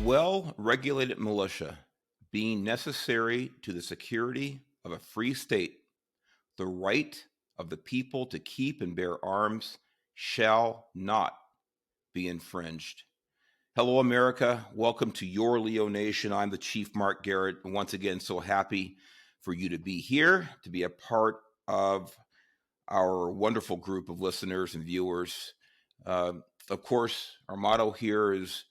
well-regulated militia being necessary to the security of a free state, the right of the people to keep and bear arms shall not be infringed. Hello, America. Welcome to your Leo Nation. I'm the Chief Mark Garrett. And once again, so happy for you to be here, to be a part of our wonderful group of listeners and viewers. Of course, our motto here is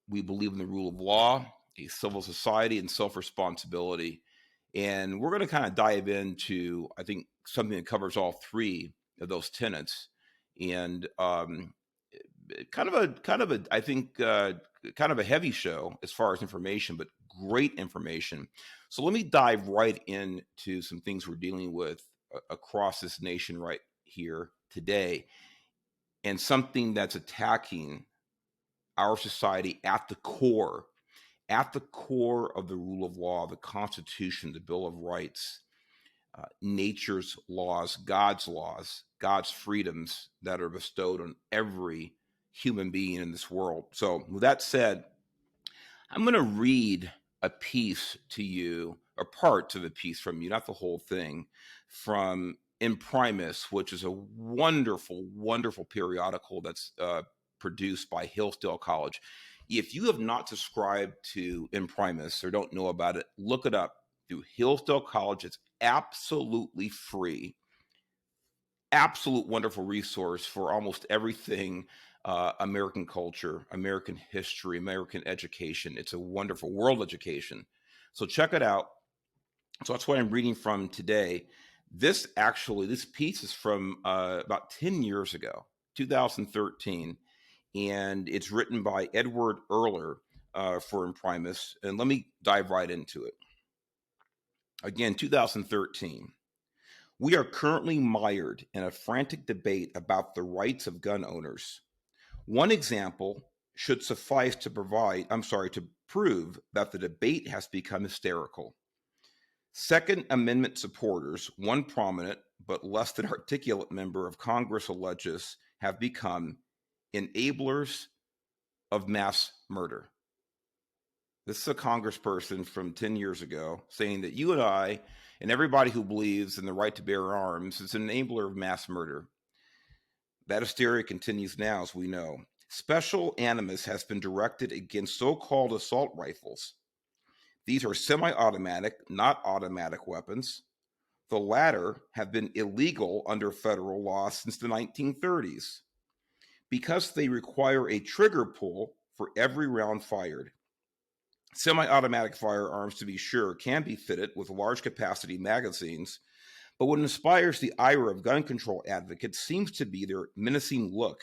we believe in the rule of law, a civil society, and self-responsibility. And we're going to kind of dive into, I think, something that covers all three of those tenets. And kind of a, I think, kind of a heavy show as far as information, but great information. So let me dive right into some things we're dealing with across this nation right here today, and something that's attacking our society at the core of the rule of law, the Constitution, the Bill of Rights, nature's laws, God's freedoms that are bestowed on every human being in this world. So with that said, I'm going to read a piece to you, or parts of a piece from you, not the whole thing, from Imprimis, which is a wonderful, wonderful periodical that's produced by Hillsdale College. If you have not subscribed to Imprimis or don't know about it, look it up through Hillsdale College. It's absolutely free. Absolute wonderful resource for almost everything American culture, American history, American education. It's a wonderful world education. So check it out. So that's what I'm reading from today. This piece is from about 10 years ago, 2013, and it's written by Edward Erler for Imprimis. And let me dive right into it. Again, 2013. We are currently mired in a frantic debate about the rights of gun owners. One example should suffice to prove that the debate has become hysterical. Second Amendment supporters, one prominent but less than articulate member of Congress alleges, have become enablers of mass murder. This is a congressperson from 10 years ago saying that you and I and everybody who believes in the right to bear arms is an enabler of mass murder. That hysteria continues now, as we know. Special animus has been directed against so-called assault rifles. These are semi-automatic, not automatic weapons. The latter have been illegal under federal law since the 1930s because they require a trigger pull for every round fired. Semi-automatic firearms, to be sure, can be fitted with large capacity magazines, but what inspires the ire of gun control advocates seems to be their menacing look.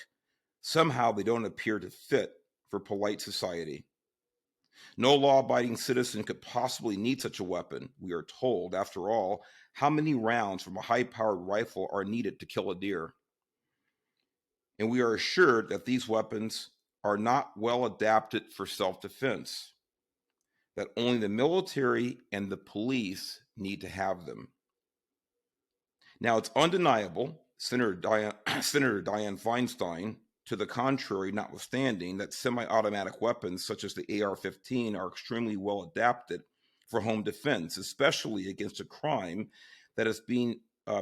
Somehow they don't appear to fit for polite society. No law-abiding citizen could possibly need such a weapon, we are told. After all, how many rounds from a high-powered rifle are needed to kill a deer? And we are assured that these weapons are not well adapted for self-defense, that only the military and the police need to have them. Now, it's undeniable, Senator Dianne Feinstein, to the contrary notwithstanding, that semi-automatic weapons such as the AR-15 are extremely well adapted for home defense, especially against a crime that is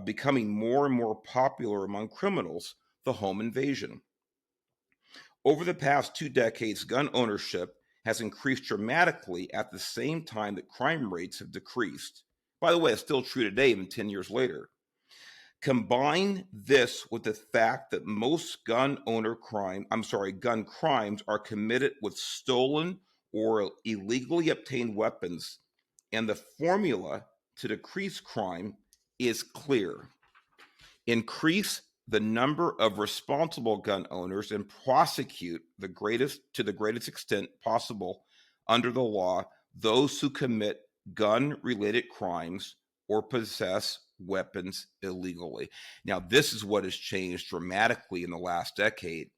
becoming more and more popular among criminals, the home invasion. Over the past 2 decades, gun ownership has increased dramatically at the same time that crime rates have decreased. By the way, it's still true today, even 10 years later. Combine this with the fact that most gun crimes are committed with stolen or illegally obtained weapons, and the formula to decrease crime is clear. Increase the number of responsible gun owners and prosecute to the greatest extent possible under the law those who commit gun-related crimes or possess weapons illegally. Now, this is what has changed dramatically in the last decade,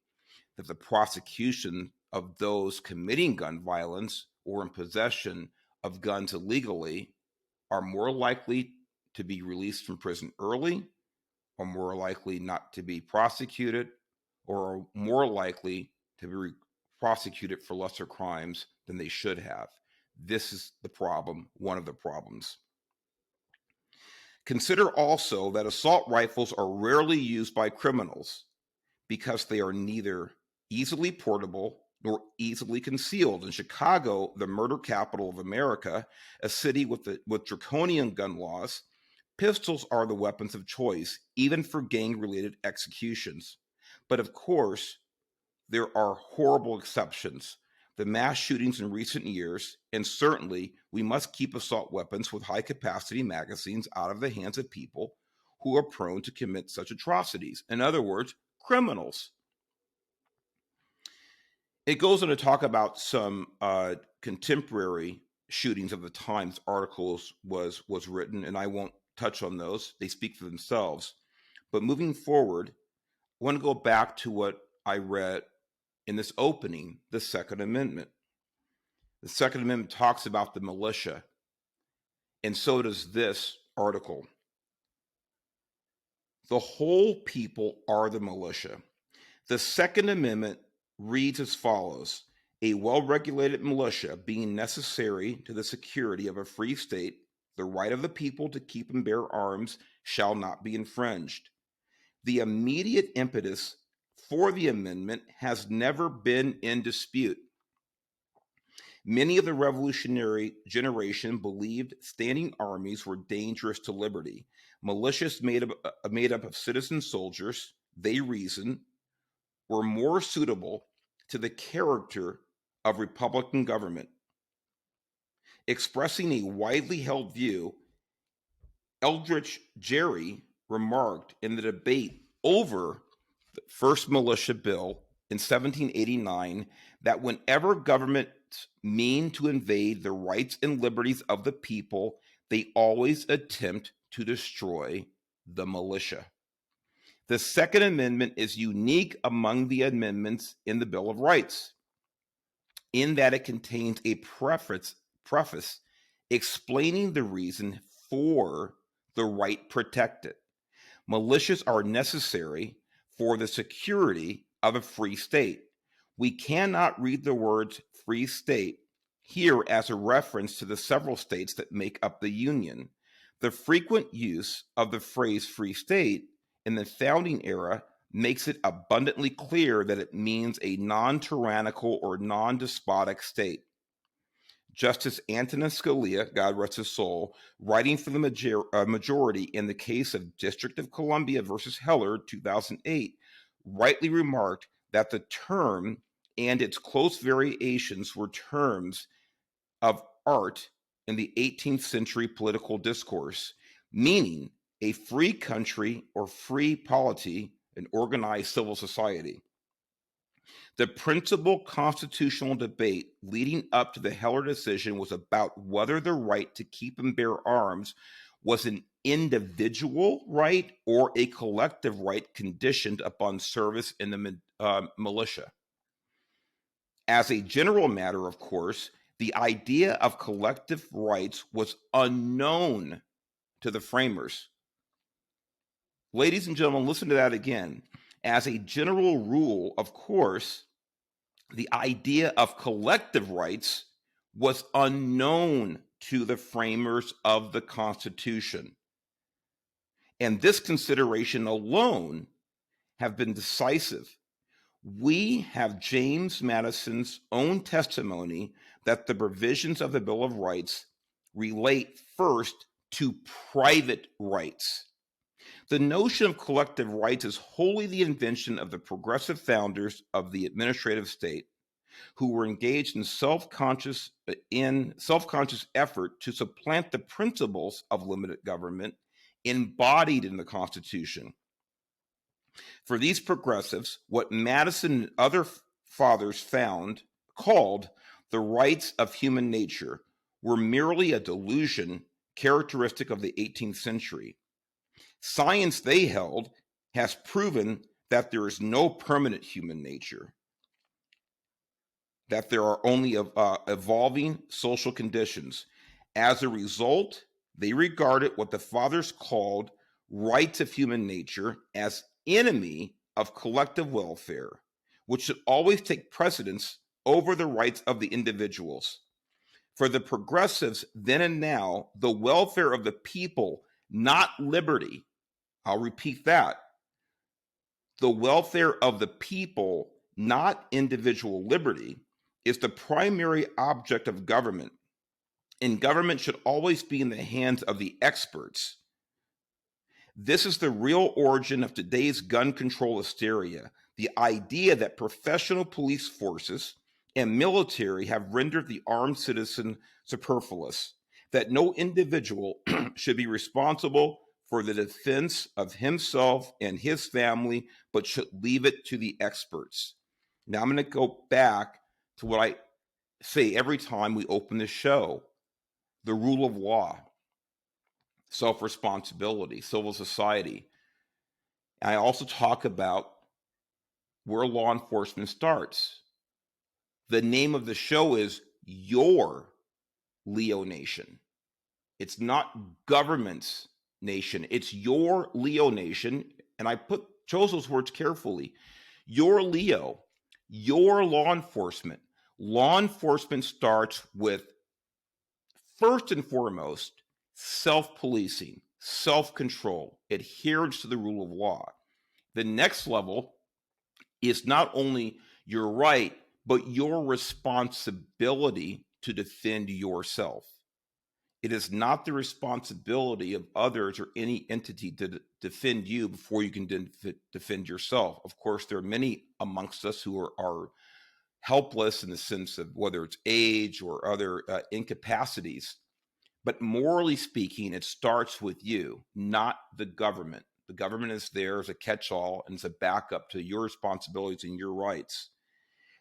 that the prosecution of those committing gun violence or in possession of guns illegally are more likely to be released from prison early, are more likely not to be prosecuted, or are more likely to be prosecuted for lesser crimes than they should have. This is the problem, one of the problems. Consider also that assault rifles are rarely used by criminals because they are neither easily portable nor easily concealed. In Chicago, the murder capital of America, a city with draconian gun laws, pistols are the weapons of choice, even for gang-related executions. But of course, there are horrible exceptions. The mass shootings in recent years, and certainly we must keep assault weapons with high-capacity magazines out of the hands of people who are prone to commit such atrocities. In other words, criminals. It goes on to talk about some contemporary shootings of the times. Articles was written, and I won't touch on those. They speak for themselves. But moving forward, I want to go back to what I read in this opening, the Second Amendment. The Second Amendment talks about the militia, and so does this article. The whole people are the militia. The Second Amendment reads as follows: a well-regulated militia being necessary to the security of a free state, the right of the people to keep and bear arms shall not be infringed. The immediate impetus for the amendment has never been in dispute. Many of the revolutionary generation believed standing armies were dangerous to liberty. Militias made up of citizen soldiers, they reasoned, were more suitable to the character of Republican government. Expressing a widely held view, Eldridge Gerry remarked in the debate over the first militia bill in 1789 that whenever governments mean to invade the rights and liberties of the people, they always attempt to destroy the militia. The Second Amendment is unique among the amendments in the Bill of Rights in that it contains a preface explaining the reason for the right protected. Militias are necessary for the security of a free state. We cannot read the words free state here as a reference to the several states that make up the Union. The frequent use of the phrase free state in the founding era makes it abundantly clear that it means a non-tyrannical or non-despotic state. Justice Antonin Scalia, God rest his soul, writing for the majority in the case of District of Columbia versus Heller, 2008, rightly remarked that the term and its close variations were terms of art in the 18th century political discourse, meaning a free country or free polity, an organized civil society. The principal constitutional debate leading up to the Heller decision was about whether the right to keep and bear arms was an individual right or a collective right conditioned upon service in the militia. As a general matter, of course, the idea of collective rights was unknown to the framers. Ladies and gentlemen, listen to that again. As a general rule, of course, the idea of collective rights was unknown to the framers of the Constitution. And this consideration alone have been decisive. We have James Madison's own testimony that the provisions of the Bill of Rights relate first to private rights. The notion of collective rights is wholly the invention of the progressive founders of the administrative state, who were engaged in self-conscious effort to supplant the principles of limited government embodied in the Constitution. For these progressives, what Madison and other fathers called the rights of human nature were merely a delusion characteristic of the 18th century. Science, they held, has proven that there is no permanent human nature, that there are only evolving social conditions. As a result, they regarded what the fathers called rights of human nature as enemy of collective welfare, which should always take precedence over the rights of the individuals. For the progressives, then and now, the welfare of the people, not liberty. I'll repeat that. The welfare of the people, not individual liberty, is the primary object of government, and government should always be in the hands of the experts. This is the real origin of today's gun control hysteria, the idea that professional police forces and military have rendered the armed citizen superfluous, that no individual should be responsible for the defense of himself and his family, but should leave it to the experts. Now I'm going to go back to what I say every time we open the show: the rule of law, self-responsibility, civil society. I also talk about where law enforcement starts. The name of the show is Your Leo Nation. It's not government's nation. It's your Leo Nation. And I chose those words carefully. Your Leo, your law enforcement. Law enforcement starts with, first and foremost, self-policing, self-control, adherence to the rule of law. The next level is not only your right, but your responsibility to defend yourself. It is not the responsibility of others or any entity to defend you before you can defend yourself. Of course, there are many amongst us who are helpless in the sense of whether it's age or other incapacities. But morally speaking, it starts with you, not the government. The government is there as a catch-all and as a backup to your responsibilities and your rights.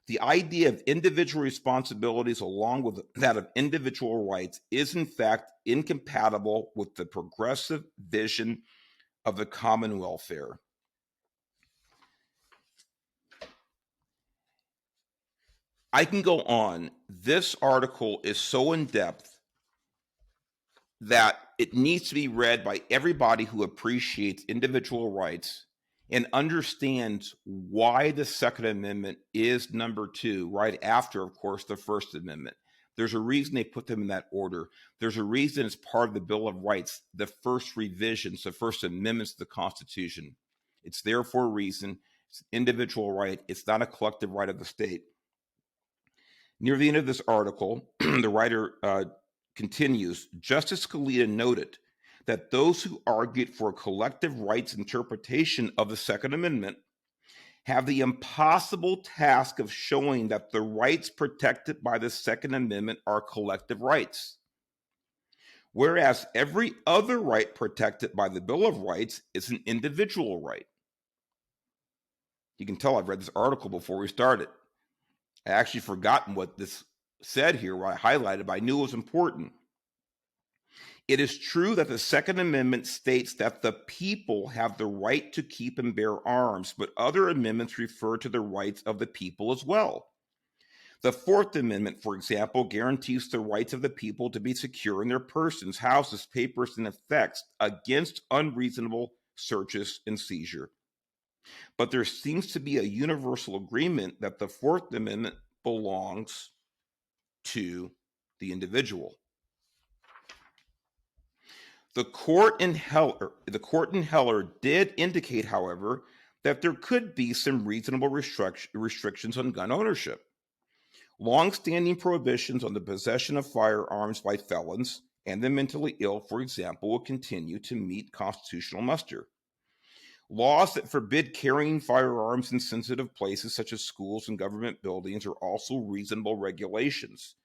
The idea of individual responsibilities along with that of individual rights is in fact incompatible with the progressive vision of the common welfare. I can go on. This article is so in-depth that it needs to be read by everybody who appreciates individual rights and understands why the Second Amendment is number 2, right after, of course, the First Amendment. There's a reason they put them in that order. There's a reason it's part of the Bill of Rights, the first revisions, the first amendments to the Constitution. It's there for a reason. It's an individual right. It's not a collective right of the state. Near the end of this article, the writer continues, Justice Scalia noted that those who argued for a collective rights interpretation of the Second Amendment have the impossible task of showing that the rights protected by the Second Amendment are collective rights, whereas every other right protected by the Bill of Rights is an individual right. You can tell I've read this article before we started. I actually forgotten what this said here, what I highlighted, but I knew it was important. It is true that the Second Amendment states that the people have the right to keep and bear arms, but other amendments refer to the rights of the people as well. The Fourth Amendment, for example, guarantees the rights of the people to be secure in their persons, houses, papers, and effects against unreasonable searches and seizure. But there seems to be a universal agreement that the Fourth Amendment belongs to the individual. The court in Heller did indicate, however, that there could be some reasonable restrictions on gun ownership. Long-standing prohibitions on the possession of firearms by felons and the mentally ill, for example, will continue to meet constitutional muster. Laws that forbid carrying firearms in sensitive places such as schools and government buildings are also reasonable regulations,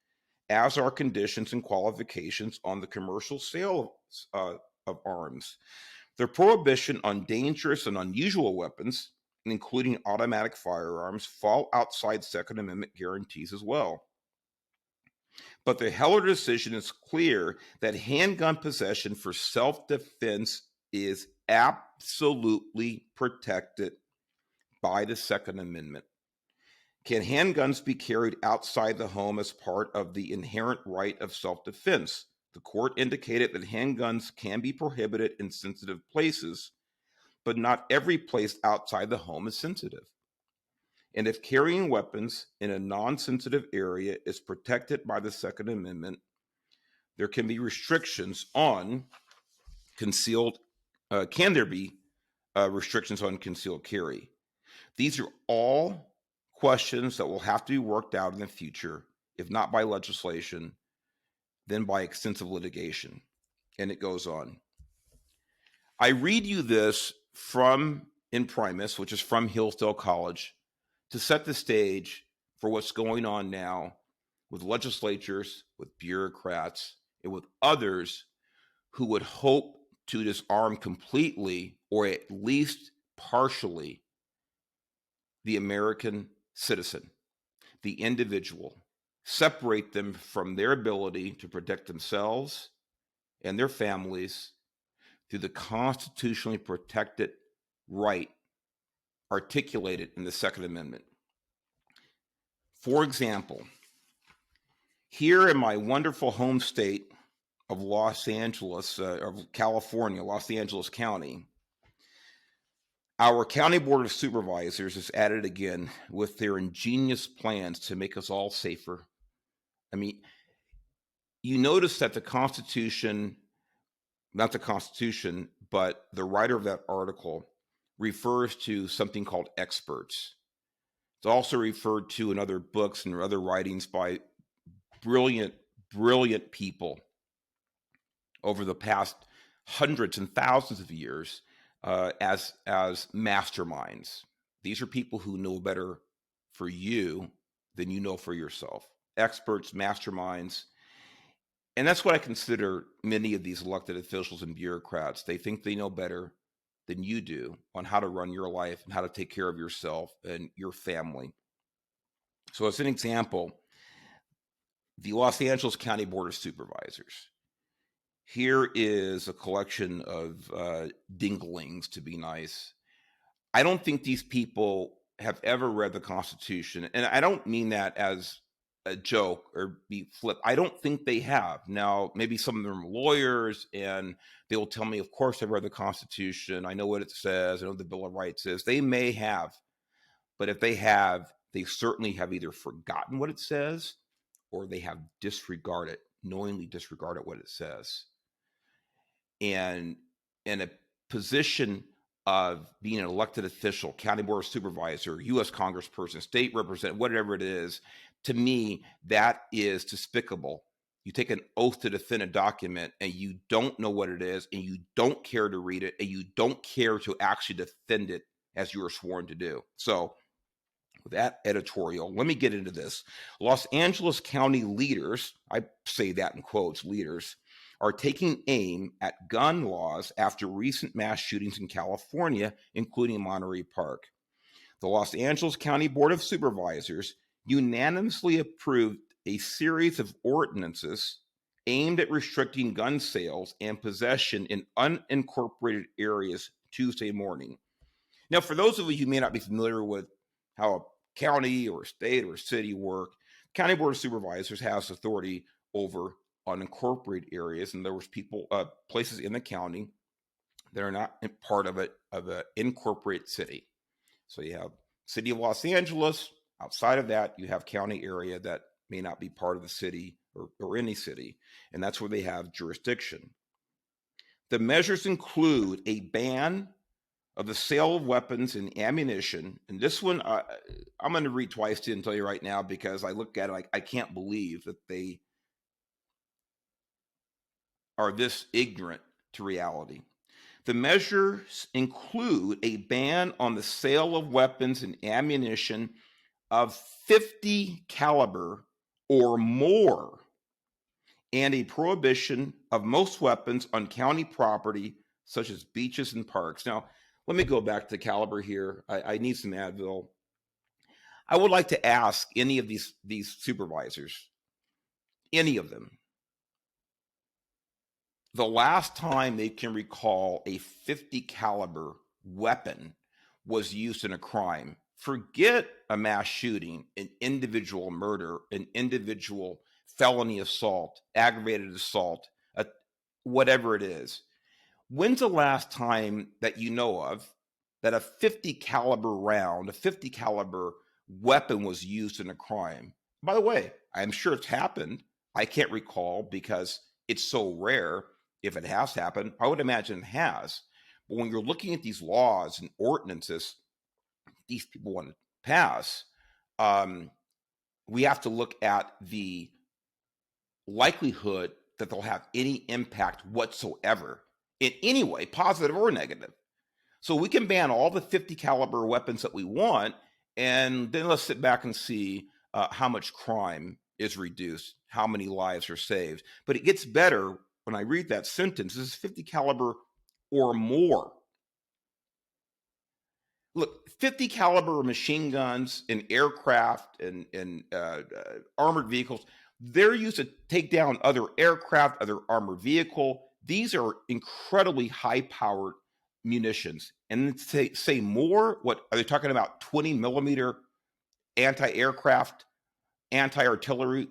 as are conditions and qualifications on the commercial sale of arms. The prohibition on dangerous and unusual weapons, including automatic firearms, fall outside Second Amendment guarantees as well. But the Heller decision is clear that handgun possession for self-defense is absolutely protected by the Second Amendment. Can handguns be carried outside the home as part of the inherent right of self-defense? The court indicated that handguns can be prohibited in sensitive places, but not every place outside the home is sensitive. And if carrying weapons in a non-sensitive area is protected by the Second Amendment, there can be restrictions on concealed, can there be restrictions on concealed carry? These are all questions that will have to be worked out in the future, if not by legislation, then by extensive litigation. And it goes on. I read you this from In Primis, which is from Hillsdale College, to set the stage for what's going on now with legislatures, with bureaucrats, and with others who would hope to disarm completely, or at least partially, the American citizen, the individual, separate them from their ability to protect themselves and their families through the constitutionally protected right articulated in the Second Amendment. For example, here in my wonderful home state of Los Angeles, of California, Los Angeles County, our County Board of Supervisors is at it again with their ingenious plans to make us all safer. I mean, you notice that the Constitution, not the Constitution, but the writer of that article refers to something called experts. It's also referred to in other books and other writings by brilliant people over the past hundreds and thousands of years as masterminds. These are people who know better for you than you know for yourself. Experts, masterminds. And that's what I consider many of these elected officials and bureaucrats. They think they know better than you do on how to run your life and how to take care of yourself and your family. So as an example, the Los Angeles County Board of Supervisors. Here is a collection of dinglings, to be nice. I don't think these people have ever read the Constitution. And I don't mean that as a joke or be flip. I don't think they have. Now, maybe some of them are lawyers and they will tell me, of course, I've read the Constitution. I know what it says. I know what the Bill of Rights is. They may have. But if they have, they certainly have either forgotten what it says or they have disregarded, knowingly disregarded what it says. And in a position of being an elected official, county board supervisor, U.S. congressperson, state representative, whatever it is, to me, that is despicable. You take an oath to defend a document and you don't know what it is and you don't care to read it and you don't care to actually defend it as you were sworn to do. So with that editorial, let me get into this. Los Angeles County leaders, I say that in quotes, leaders, are taking aim at gun laws after recent mass shootings in California, including Monterey Park. The Los Angeles County Board of Supervisors unanimously approved a series of ordinances aimed at restricting gun sales and possession in unincorporated areas Tuesday morning. Now, for those of you who may not be familiar with how a county or state or city work, County Board of Supervisors has authority over unincorporated areas, and there was places in the county that are not part of an incorporated city. So you have city of Los Angeles. Outside of that, you have county area that may not be part of the city or any city, and that's where they have jurisdiction. The measures include a ban of the sale of weapons and ammunition. And this one, I'm going to read twice to tell you right now because I look at it like I can't believe that they are this ignorant to reality. The measures include a ban on the sale of weapons and ammunition of 50 caliber or more, and a prohibition of most weapons on county property, such as beaches and parks. Now, let me go back to caliber here. I need some Advil. I would like to ask any of these supervisors, any of them, the last time they can recall a 50 caliber weapon was used in a crime. Forget a mass shooting, an individual murder, an individual felony assault, aggravated assault, whatever it is. When's the last time that you know of that a 50 caliber round, a 50 caliber weapon was used in a crime. By the way, I'm sure it's happened. I can't recall because it's so rare. If it has happened, I would imagine it has. But when you're looking at these laws and ordinances these people want to pass, we have to look at the likelihood that they'll have any impact whatsoever in any way, positive or negative. So we can ban all the 50 caliber weapons that we want, and then let's sit back and see how much crime is reduced, how many lives are saved. But it gets better when I read that sentence. This is 50 caliber or more. Look, 50 caliber machine guns and aircraft and armored vehicles, they're used to take down other aircraft, other armored vehicle. These are incredibly high-powered munitions. And say more, what are they talking about? 20 millimeter anti-aircraft, anti-artillery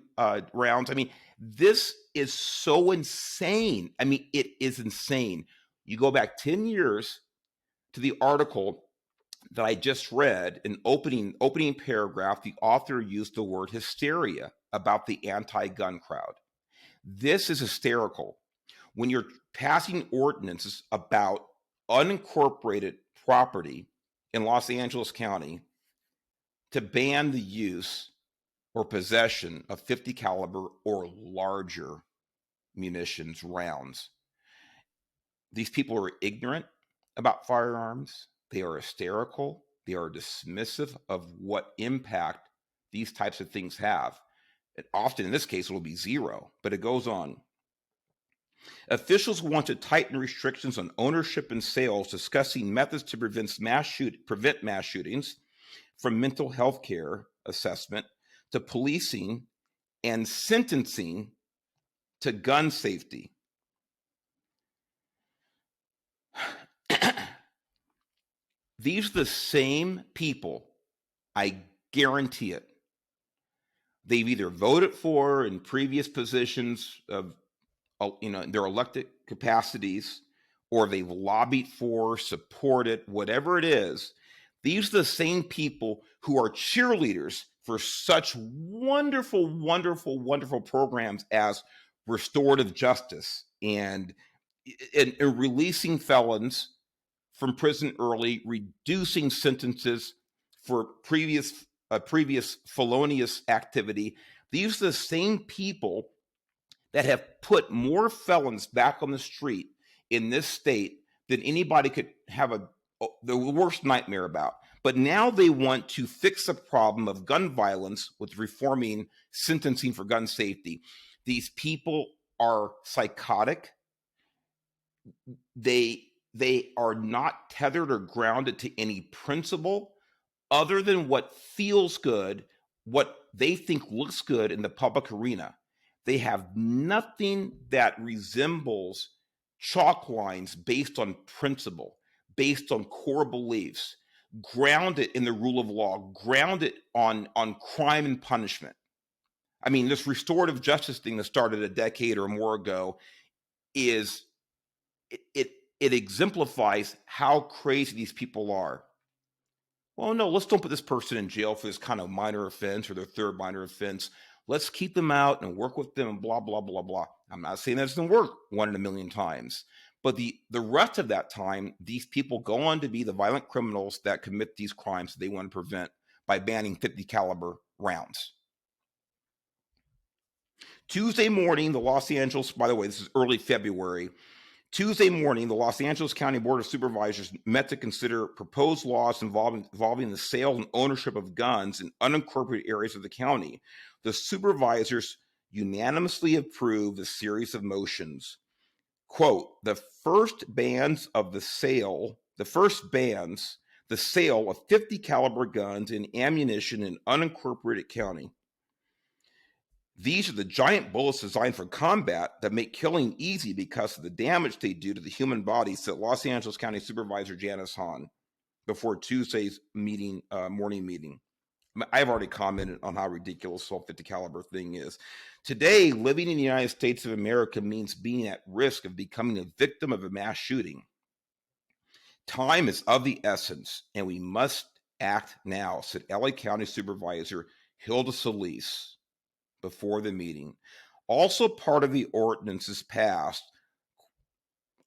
rounds. I mean, this is so insane. I mean, it is insane. You go back 10 years to the article that I just read, in opening paragraph, the author used the word hysteria about the anti-gun crowd. This is hysterical. When you're passing ordinances about unincorporated property in Los Angeles County to ban the use or possession of 50 caliber or larger munitions rounds. These people are ignorant about firearms. They are hysterical. They are dismissive of what impact these types of things have. And often in this case, it will be zero, but it goes on. Officials want to tighten restrictions on ownership and sales, discussing methods to prevent mass shootings, from mental health care assessment to policing and sentencing to gun safety. These are the same people, I guarantee it. They've either voted for in previous positions of, their elected capacities, or they've lobbied for, supported, whatever it is. These are the same people who are cheerleaders for such wonderful, wonderful, wonderful programs as restorative justice and releasing felons from prison early, reducing sentences for previous felonious activity. These are the same people that have put more felons back on the street in this state than anybody could have the worst nightmare about. But now they want to fix the problem of gun violence with reforming sentencing for gun safety. These people are psychotic. They are not tethered or grounded to any principle other than what feels good, what they think looks good in the public arena. They have nothing that resembles chalk lines based on principle, based on core beliefs, grounded in the rule of law, grounded on crime and punishment. I mean, this restorative justice thing that started a decade or more ago is it exemplifies how crazy these people are. Well, no, let's don't put this person in jail for this kind of minor offense or their third minor offense. Let's keep them out and work with them and blah, blah, blah, blah. I'm not saying that doesn't work 1 in a million times. But the rest of that time, these people go on to be the violent criminals that commit these crimes that they want to prevent by banning 50 caliber rounds. Tuesday morning, the Los Angeles, by the way, this is early February. Tuesday morning, the Los Angeles County Board of Supervisors met to consider proposed laws involving the sale and ownership of guns in unincorporated areas of the county. The supervisors unanimously approved a series of motions. Quote, the first bans the sale of 50 caliber guns and ammunition in unincorporated county. These are the giant bullets designed for combat that make killing easy because of the damage they do to the human body, said Los Angeles County Supervisor Janice Hahn before Tuesday's morning meeting. I've already commented on how ridiculous the 50 caliber thing is. Today, living in the United States of America means being at risk of becoming a victim of a mass shooting. Time is of the essence, and we must Act now, said LA County Supervisor Hilda Solis before the meeting. Also part of the ordinances passed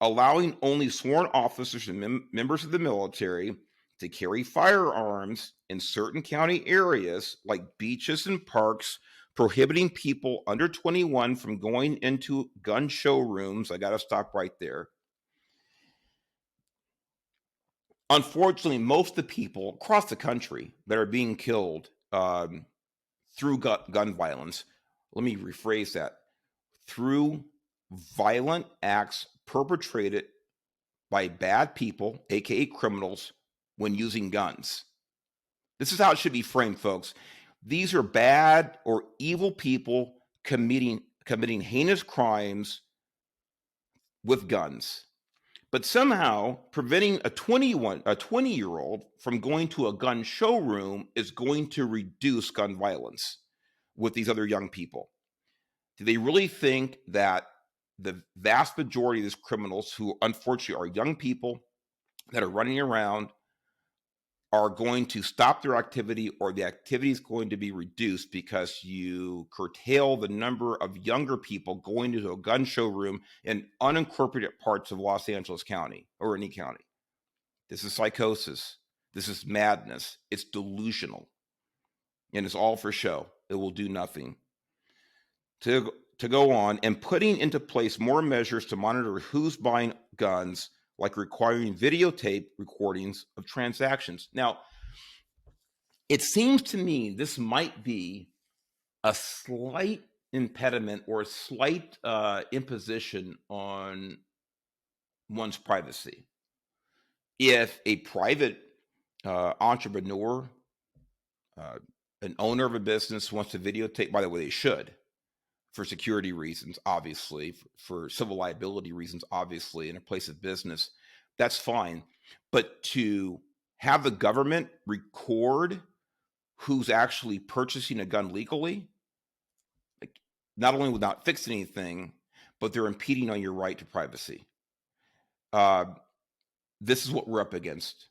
allowing only sworn officers and members of the military to carry firearms in certain county areas like beaches and parks, prohibiting people under 21 from going into gun showrooms. I got to stop right there. Unfortunately, most of the people across the country that are being killed through gun violence, let me rephrase that, through violent acts perpetrated by bad people, aka criminals, when using guns. This is how it should be framed, folks. These are bad or evil people committing heinous crimes with guns. But somehow preventing a 20-year-old from going to a gun showroom is going to reduce gun violence with these other young people. Do they really think that the vast majority of these criminals, who unfortunately are young people that are running around, are going to stop their activity, or the activity is going to be reduced because you curtail the number of younger people going into a gun showroom in unincorporated parts of Los Angeles County or any county? This is psychosis. This is madness. It's delusional. And it's all for show. It will do nothing. To go on, and putting into place more measures to monitor who's buying guns, like requiring videotape recordings of transactions. Now, it seems to me this might be a slight impediment or a slight imposition on one's privacy. If a private entrepreneur, an owner of a business wants to videotape, by the way, they should, for security reasons, obviously, for civil liability reasons, obviously, in a place of business, that's fine. But to have the government record who's actually purchasing a gun legally, like, not only without fixing anything, but they're impeding on your right to privacy. This is what we're up against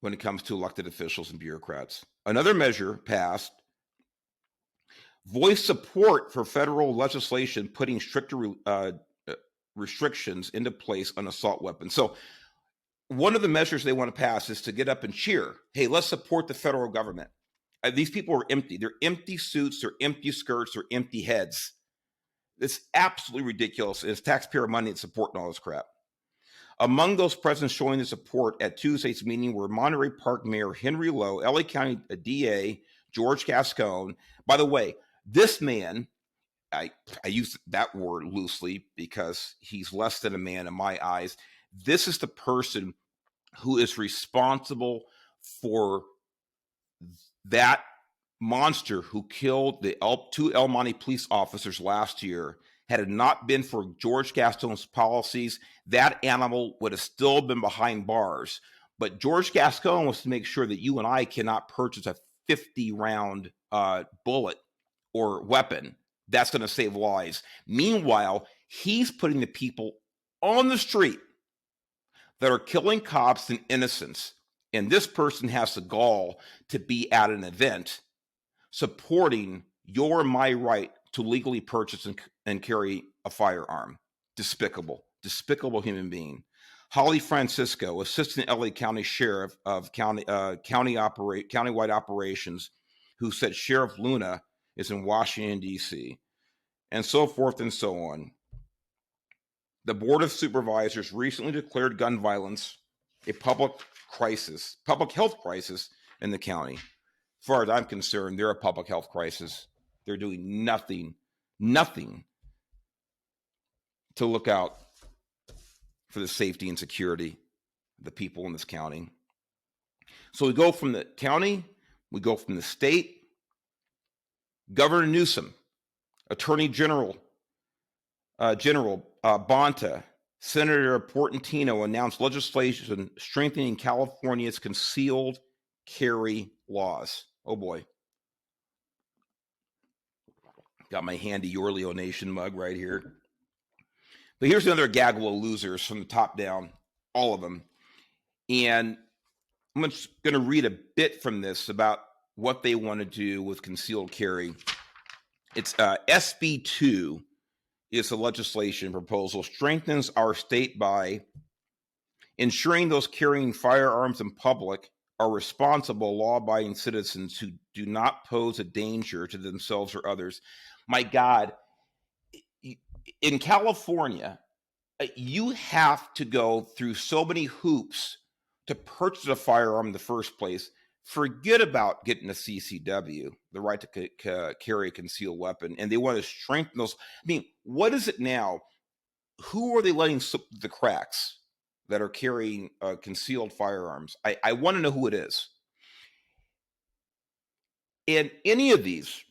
when it comes to elected officials and bureaucrats. Another measure passed voiced support for federal legislation putting stricter restrictions into place on assault weapons. So one of the measures they want to pass is to get up and cheer. Hey, let's support the federal government. These people are empty. They're empty suits, they're empty skirts, they're empty heads. It's absolutely ridiculous. It's taxpayer money that's supporting all this crap. Among those present showing the support at Tuesday's meeting were Monterey Park Mayor Henry Lowe, LA County DA George Gascon. By the way, this man, I use that word loosely because he's less than a man in my eyes. This is the person who is responsible for that monster who killed the two El Monte police officers last year. Had it not been for George Gascon's policies, that animal would have still been behind bars. But George Gascon was to make sure that you and I cannot purchase a 50-round bullet or weapon that's going to save lives. Meanwhile, he's putting the people on the street that are killing cops and innocents. And this person has the gall to be at an event supporting your and my right to legally purchase and carry a firearm. Despicable human being. Holly Francisco, Assistant LA County Sheriff of countywide operations, who said Sheriff Luna is in Washington, D.C., and so forth and so on. The Board of Supervisors recently declared gun violence a public health crisis in the county. As far as I'm concerned, they're a public health crisis. They're doing nothing to look out for the safety and security of the people in this county. So we go from the county, we go from the state. Governor Newsom, Attorney General Bonta, Senator Portantino announced legislation strengthening California's concealed carry laws. Oh boy. Got my handy Yorleo Nation mug right here. But here's another gaggle of losers from the top down, all of them. And I'm just going to read a bit from this about what they want to do with concealed carry. It's SB 2 is a legislation proposal, strengthens our state by ensuring those carrying firearms in public are responsible, law-abiding citizens who do not pose a danger to themselves or others. My God, in California, you have to go through so many hoops to purchase a firearm in the first place. Forget about getting a CCW, the right to carry a concealed weapon, and they want to strengthen those. I mean, what is it now? Who are they letting slip the cracks that are carrying concealed firearms? I want to know who it is. And any of these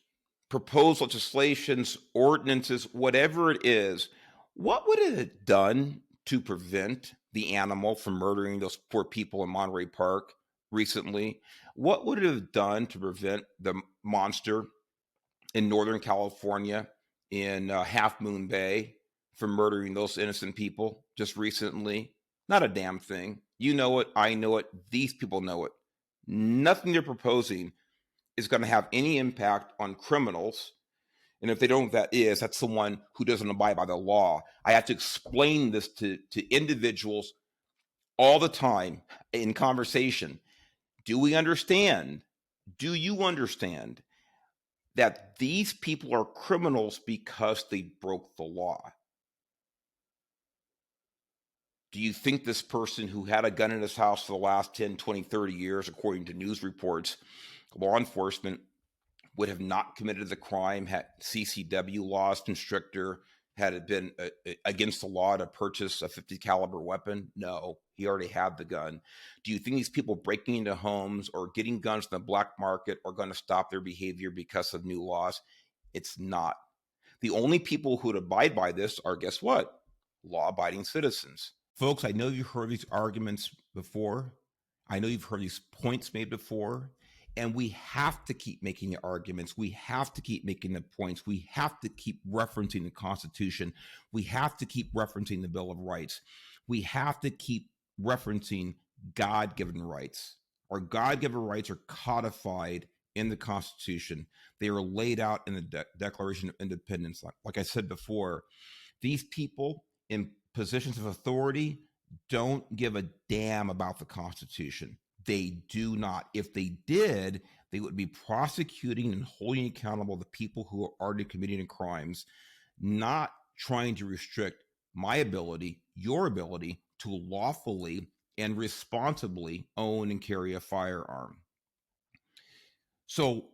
proposed legislations, ordinances, whatever it is, what would it have done to prevent the animal from murdering those poor people in Monterey Park recently? What would it have done to prevent the monster in Northern California in Half Moon Bay from murdering those innocent people just recently? Not a damn thing. You know it. I know it. These people know it. Nothing they're proposing is going to have any impact on criminals. And if they don't know what that is, that's someone who doesn't abide by the law. I have to explain this to individuals all the time in conversation. Do we understand? Do you understand that these people are criminals because they broke the law? Do you think this person who had a gun in his house for the last 10, 20, 30 years, according to news reports, law enforcement would have not committed the crime had CCW laws been stricter, had it been against the law to purchase a 50 caliber weapon? No, he already had the gun. Do you think these people breaking into homes or getting guns in the black market are going to stop their behavior because of new laws? It's not. The only people who would abide by this are, guess what? Law-abiding citizens. Folks, I know you've heard these arguments before. I know you've heard these points made before. And we have to keep making the arguments. We have to keep making the points. We have to keep referencing the Constitution. We have to keep referencing the Bill of Rights. We have to keep referencing God-given rights. Our God-given rights are codified in the Constitution. They are laid out in the Declaration of Independence. Like I said before, these people in positions of authority don't give a damn about the Constitution. They do not. If they did, they would be prosecuting and holding accountable the people who are already committing crimes, not trying to restrict my ability, your ability to lawfully and responsibly own and carry a firearm. So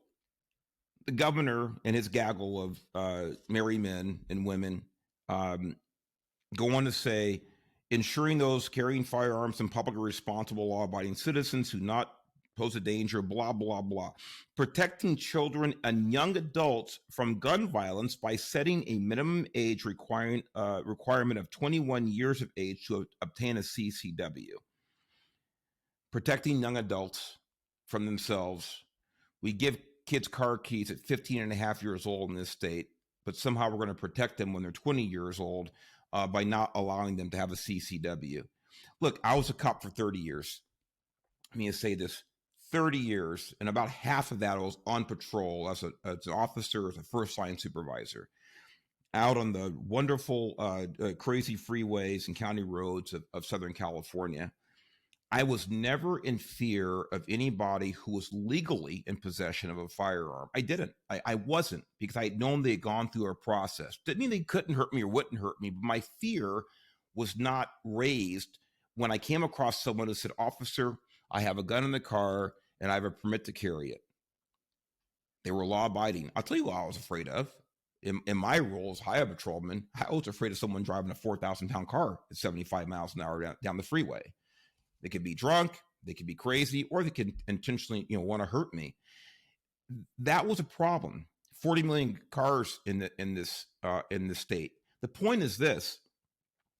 the governor and his gaggle of merry men and women go on to say, ensuring those carrying firearms in public are responsible, law-abiding citizens who not pose a danger, blah, blah, blah. Protecting children and young adults from gun violence by setting a minimum age requirement of 21 years of age to obtain a CCW. Protecting young adults from themselves. We give kids car keys at 15 and a half years old in this state, but somehow we're going to protect them when they're 20 years old by not allowing them to have a CCW. Look, I was a cop for 30 years. Let me say this, 30 years, and about half of that I was on patrol as an officer, as a first line supervisor, out on the wonderful, crazy freeways and county roads of Southern California. I was never in fear of anybody who was legally in possession of a firearm. I didn't. I wasn't, because I had known they had gone through a process. Didn't mean they couldn't hurt me or wouldn't hurt me, but my fear was not raised when I came across someone who said, "Officer, I have a gun in the car and I have a permit to carry it." They were law-abiding. I'll tell you what I was afraid of. In my role as highway patrolman, I was afraid of someone driving a 4,000-pound car at 75 miles an hour down the freeway. They could be drunk, they could be crazy, or they could intentionally, want to hurt me. That was a problem. 40 million cars in this state. The point is this: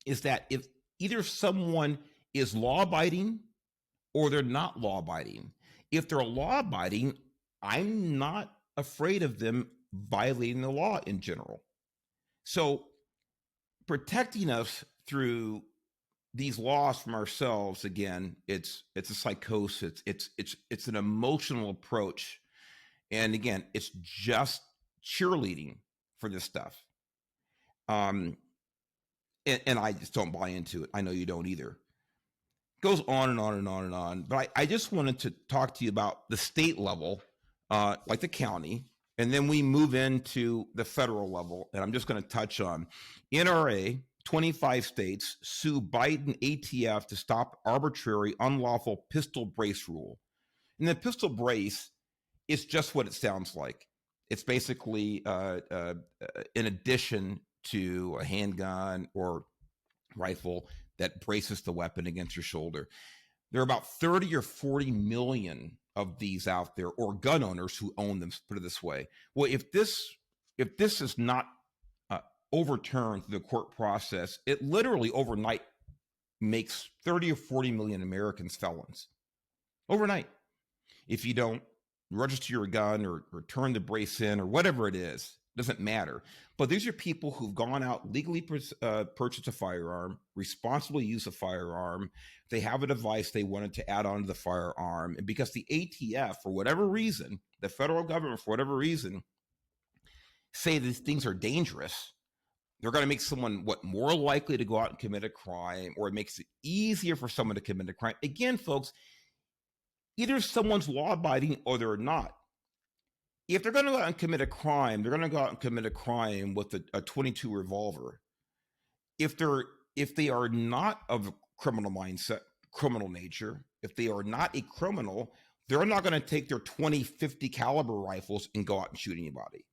is that if either someone is law-abiding or they're not law-abiding. If they're law-abiding, I'm not afraid of them violating the law in general. So protecting us through these laws from ourselves, again, it's a psychosis. It's an emotional approach. And again, it's just cheerleading for this stuff. And I just don't buy into it. I know you don't either. It goes on and on and on and on. But I just wanted to talk to you about the state level, like the county, and then we move into the federal level. And I'm just going to touch on NRA. 25 states sue Biden ATF to stop arbitrary, unlawful pistol brace rule. And the pistol brace is just what it sounds like. It's basically in addition to a handgun or rifle that braces the weapon against your shoulder. There are about 30 or 40 million of these out there, or gun owners who own them, put it this way. Well, if this is not overturned through the court process, it literally overnight makes 30 or 40 million Americans felons. Overnight. If you don't register your gun or turn the brace in or whatever it is, doesn't matter. But these are people who've gone out, legally purchased a firearm, responsibly use a firearm. They have a device they wanted to add on to the firearm. And because the ATF, for whatever reason, the federal government, for whatever reason, say these things are dangerous, they're going to make someone more likely to go out and commit a crime, or it makes it easier for someone to commit a crime. Again, folks, either someone's law-abiding or they're not. If they're going to go out and commit a crime, they're going to go out and commit a crime with a .22 revolver. If they are not of a criminal mindset, criminal nature, if they are not a criminal, they're not going to take their .20-50 caliber rifles and go out and shoot anybody.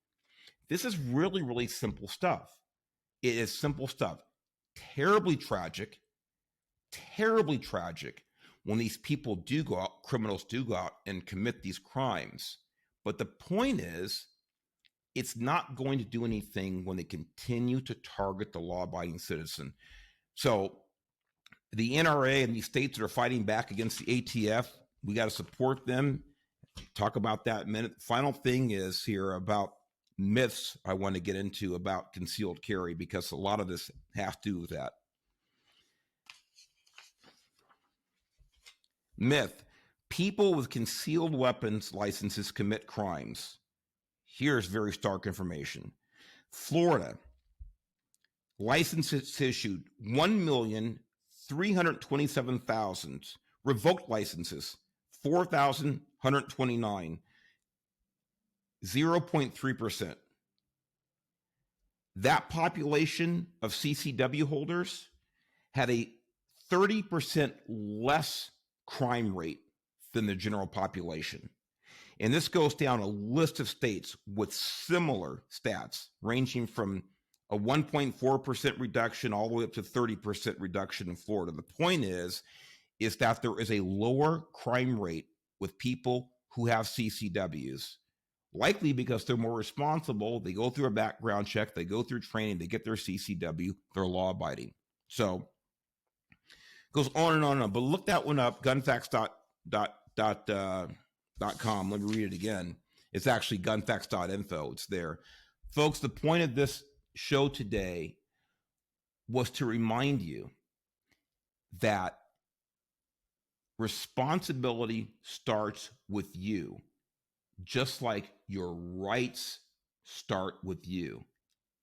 This is really, really simple stuff. It is simple stuff. Terribly tragic when these people do go out, criminals do go out and commit these crimes. But the point is, it's not going to do anything when they continue to target the law-abiding citizen. So the NRA and these states that are fighting back against the ATF, we got to support them. Talk about that in a minute. Final thing is here about myths I want to get into about concealed carry, because a lot of this has to do with that. Myth: people with concealed weapons licenses commit crimes. Here's very stark information. Florida, licenses issued 1,327,000. Revoked licenses, 4,129. 0.3%. That population of CCW holders had a 30% less crime rate than the general population. And this goes down a list of states with similar stats, ranging from a 1.4% reduction all the way up to 30% reduction in Florida. The point is that there is a lower crime rate with people who have CCWs. Likely because they're more responsible. They go through a background check. They go through training. They get their CCW. They're law-abiding. So it goes on and on and on. But look that one up, gunfacts.com. Let me read it again. It's actually gunfacts.info. It's there. Folks, the point of this show today was to remind you that responsibility starts with you. Just like your rights start with you.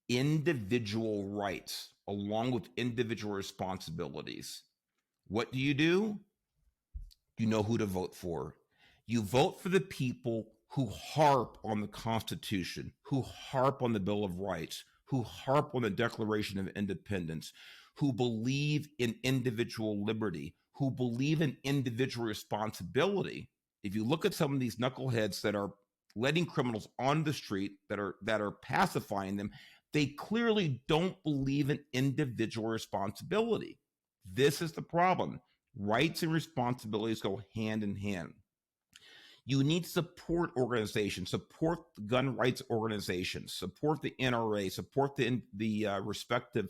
Individual rights along with individual responsibilities. What do? You know who to vote for. You vote for the people who harp on the Constitution, who harp on the Bill of Rights, who harp on the Declaration of Independence, who believe in individual liberty, who believe in individual responsibility. If you look at some of these knuckleheads that are letting criminals on the street, that are pacifying them, they clearly don't believe in individual responsibility. This is the problem. Rights and responsibilities go hand in hand. You need to support organizations, support the gun rights organizations, support the NRA, support the respective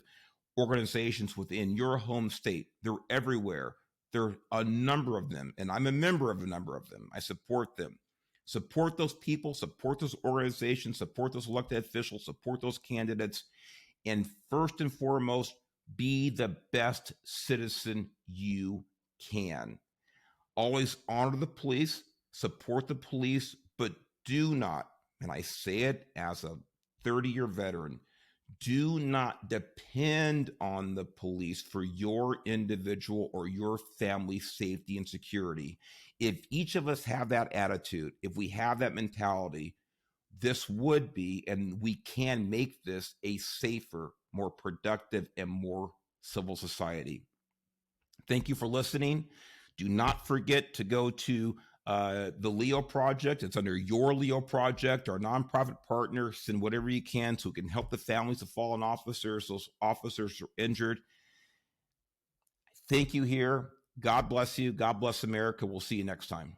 organizations within your home state. They're everywhere. There are a number of them, and I'm a member of a number of them. I support them. Support those people, support those organizations, support those elected officials, support those candidates, and first and foremost, Be the best citizen you can. Always honor the police, support the police, but do not, and I say it as a 30-year veteran, do not depend on the police for your individual or your family safety and security. If each of us have that attitude, if we have that mentality, this would be, and we can make this a safer, more productive, and more civil society. Thank you for listening. Do not forget to go to the Leo Project. It's under Your Leo Project, our nonprofit partner. Send whatever you can so we can help the families of fallen officers, those officers who are injured. Thank you here. God bless you. God bless America. We'll see you next time.